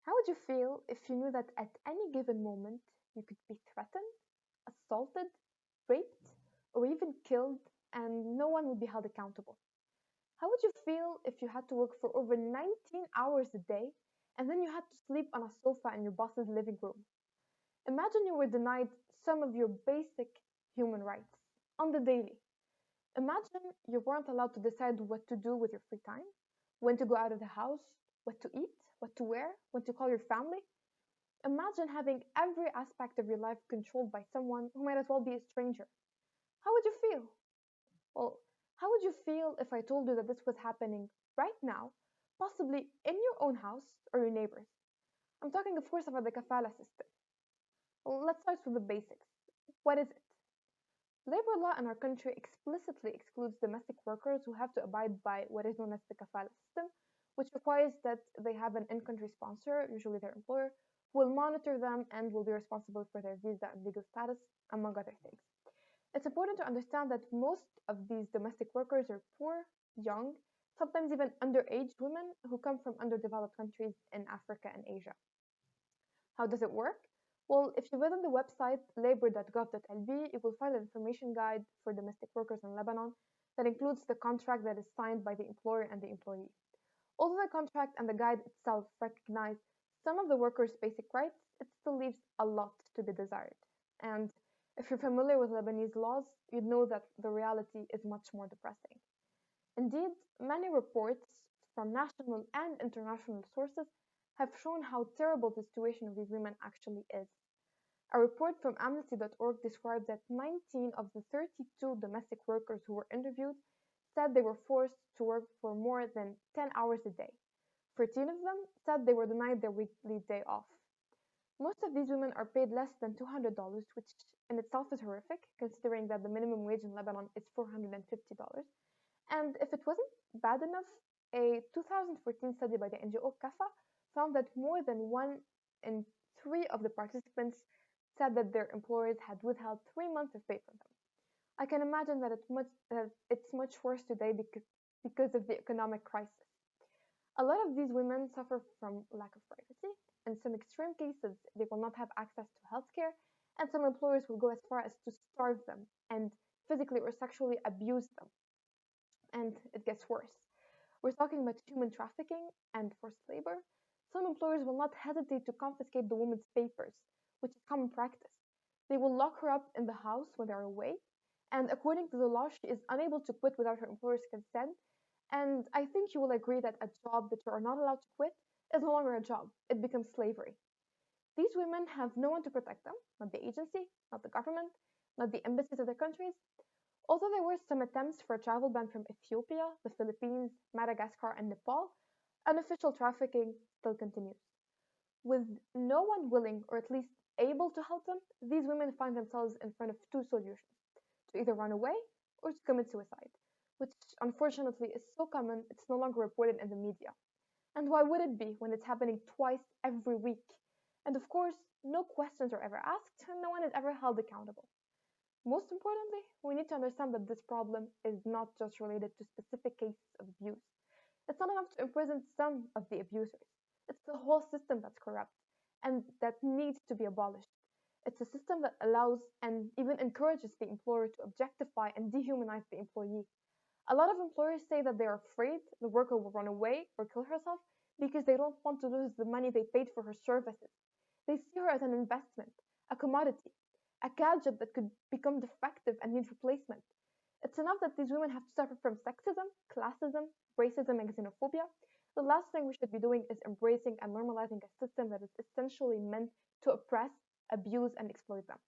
How would you feel if you knew that at any given moment you could be threatened, assaulted, raped, or even killed, and no one would be held accountable? How would you feel if you had to work for over 19 hours a day and then you had to sleep on a sofa in your boss's living room? Imagine you were denied some of your basic human rights on the daily. Imagine you weren't allowed to decide what to do with your free time, when to go out of the house, what to eat, what to wear, when to call your family. Imagine having every aspect of your life controlled by someone who might as well be a stranger. How would you feel? Well, how would you feel if I told you that this was happening right now, possibly in your own house or your neighbor's? I'm talking, of course, about the kafala system. Well, let's start with the basics. What is it? Labor law in our country explicitly excludes domestic workers who have to abide by what is known as the Kafala system, which requires that they have an in-country sponsor, usually their employer, who will monitor them and will be responsible for their visa and legal status, among other things. It's important to understand that most of these domestic workers are poor, young, sometimes even underage women who come from underdeveloped countries in Africa and Asia. How does it work? Well, if you visit the website labor.gov.lb, you will find an information guide for domestic workers in Lebanon that includes the contract that is signed by the employer and the employee. Although the contract and the guide itself recognize some of the workers' basic rights, it still leaves a lot to be desired. And if you're familiar with Lebanese laws, you'd know that the reality is much more depressing. Indeed, many reports from national and international sources have shown how terrible the situation of these women actually is. A report from Amnesty.org described that 19 of the 32 domestic workers who were interviewed said they were forced to work for more than 10 hours a day. 13 of them said they were denied their weekly day off. Most of these women are paid less than $200, which in itself is horrific, considering that the minimum wage in Lebanon is $450. And if it wasn't bad enough, a 2014 study by the NGO Kafa found that more than 1 in 3 of the participants said that their employers had withheld 3 months of pay from them. I can imagine that it's much worse today because of the economic crisis. A lot of these women suffer from lack of privacy. In some extreme cases, they will not have access to healthcare, and some employers will go as far as to starve them and physically or sexually abuse them. And it gets worse. We're talking about human trafficking and forced labor. Some employers will not hesitate to confiscate the woman's papers, which is common practice. They will lock her up in the house when they're away, and according to the law, she is unable to quit without her employer's consent. And I think you will agree that a job that you are not allowed to quit is no longer a job, it becomes slavery. These women have no one to protect them, not the agency, not the government, not the embassies of their countries. Although there were some attempts for a travel ban from Ethiopia, the Philippines, Madagascar, and Nepal, unofficial trafficking still continues. With no one willing or at least able to help them, these women find themselves in front of two solutions: to either run away or to commit suicide, which unfortunately is so common it's no longer reported in the media. And why would it be when it's happening twice every week? And of course, no questions are ever asked and no one is ever held accountable. Most importantly, we need to understand that this problem is not just related to specific cases of abuse. It's not enough to imprison some of the abusers. It's the whole system that's corrupt and that needs to be abolished. It's a system that allows and even encourages the employer to objectify and dehumanize the employee. A lot of employers say that they are afraid the worker will run away or kill herself because they don't want to lose the money they paid for her services. They see her as an investment, a commodity, a gadget that could become defective and need replacement. It's enough that these women have to suffer from sexism, classism, racism, and xenophobia. The last thing we should be doing is embracing and normalizing a system that is essentially meant to oppress, abuse, and exploit them.